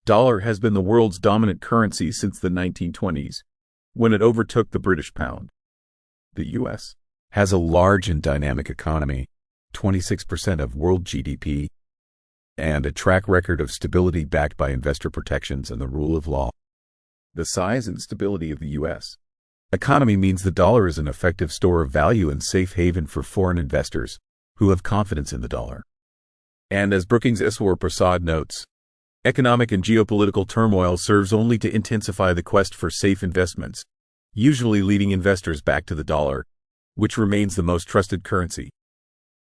Dollar has been the world's dominant currency since the 1920s, when it overtook the British pound. The U.S. has a large and dynamic economy, 26% of world GDP, and a track record of stability backed by investor protections and the rule of law. The size and stability of the U.S. economy means the dollar is an effective store of value and safe haven for foreign investors who have confidence in the dollar. And as Brookings Eswar Prasad notes, economic and geopolitical turmoil serves only to intensify the quest for safe investments, usually leading investors back to the dollar, which remains the most trusted currency.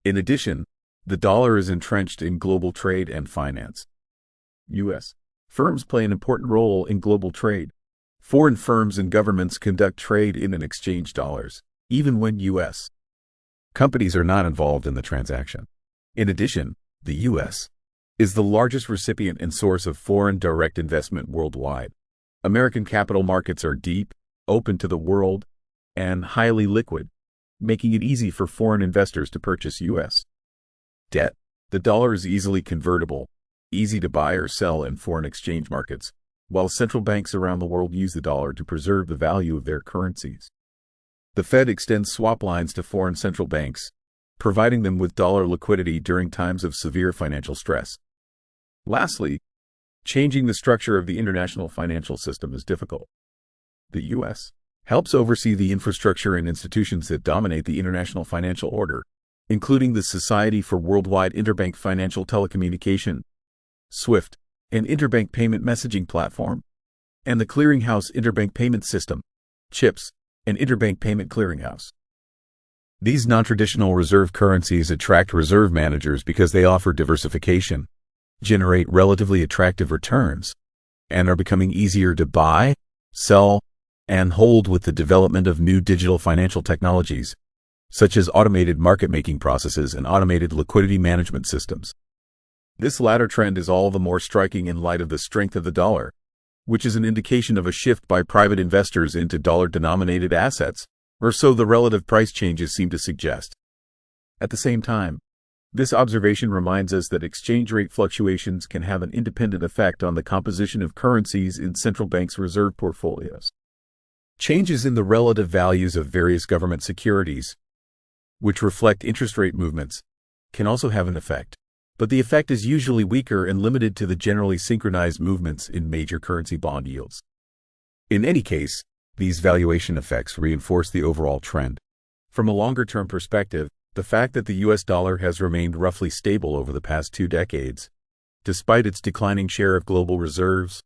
In addition, the dollar is entrenched in global trade and finance. U.S. firms play an important role in global trade. Foreign firms and governments conduct trade in and exchange dollars, even when U.S. companies are not involved in the transaction. In addition, the U.S. is the largest recipient and source of foreign direct investment worldwide. American capital markets are deep, open to the world, and highly liquid, making it easy for foreign investors to purchase U.S. debt. The dollar is easily convertible, easy to buy or sell in foreign exchange markets, while central banks around the world use the dollar to preserve the value of their currencies. The Fed extends swap lines to foreign central banks, providing them with dollar liquidity during times of severe financial stress. Lastly, changing the structure of the international financial system is difficult. The U.S. helps oversee the infrastructure and institutions that dominate the international financial order, including the Society for Worldwide Interbank Financial Telecommunication, SWIFT, an interbank payment messaging platform, and the Clearinghouse Interbank Payment System, CHIPS, an interbank payment clearinghouse. These non-traditional reserve currencies attract reserve managers because they offer diversification, generate relatively attractive returns, and are becoming easier to buy, sell, and hold with the development of new digital financial technologies, such as automated market-making processes and automated liquidity management systems. This latter trend is all the more striking in light of the strength of the dollar, which is an indication of a shift by private investors into dollar-denominated assets, or so the relative price changes seem to suggest. At the same time, this observation reminds us that exchange rate fluctuations can have an independent effect on the composition of currencies in central banks' reserve portfolios. Changes in the relative values of various government securities, which reflect interest rate movements, can also have an effect, but the effect is usually weaker and limited to the generally synchronized movements in major currency bond yields. In any case, these valuation effects reinforce the overall trend. From a longer-term perspective, the fact that the U.S. dollar has remained roughly stable over the past 2 decades, despite its declining share of global reserves,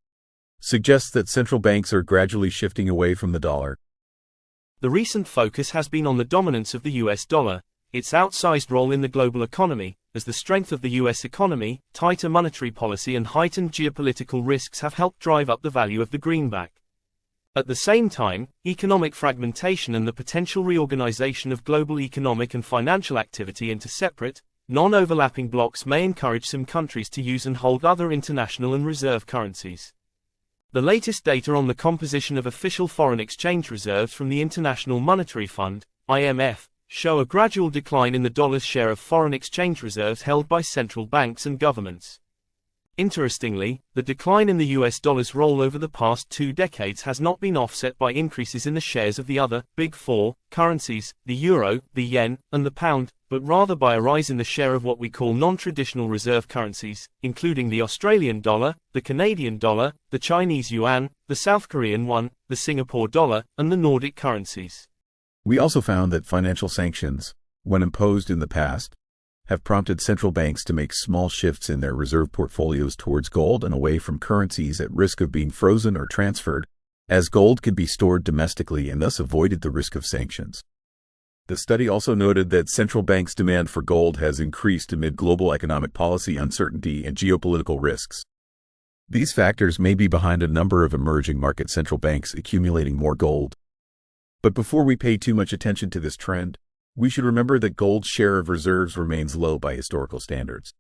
suggests that central banks are gradually shifting away from the dollar. The recent focus has been on the dominance of the US dollar, its outsized role in the global economy, as the strength of the US economy, tighter monetary policy and heightened geopolitical risks have helped drive up the value of the greenback. At the same time, economic fragmentation and the potential reorganization of global economic and financial activity into separate, non-overlapping blocks may encourage some countries to use and hold other international and reserve currencies. The latest data on the composition of official foreign exchange reserves from the International Monetary Fund, IMF, show a gradual decline in the dollar's share of foreign exchange reserves held by central banks and governments. Interestingly, the decline in the US dollar's role over the past 2 decades has not been offset by increases in the shares of the other Big Four currencies, the euro, the yen, and the pound, but rather by a rise in the share of what we call non-traditional reserve currencies, including the Australian dollar, the Canadian dollar, the Chinese yuan, the South Korean won, the Singapore dollar, and the Nordic currencies. We also found that financial sanctions, when imposed in the past, have prompted central banks to make small shifts in their reserve portfolios towards gold and away from currencies at risk of being frozen or transferred, as gold could be stored domestically and thus avoided the risk of sanctions. The study also noted that central banks' demand for gold has increased amid global economic policy uncertainty and geopolitical risks. These factors may be behind a number of emerging market central banks accumulating more gold. But before we pay too much attention to this trend, we should remember that gold's share of reserves remains low by historical standards.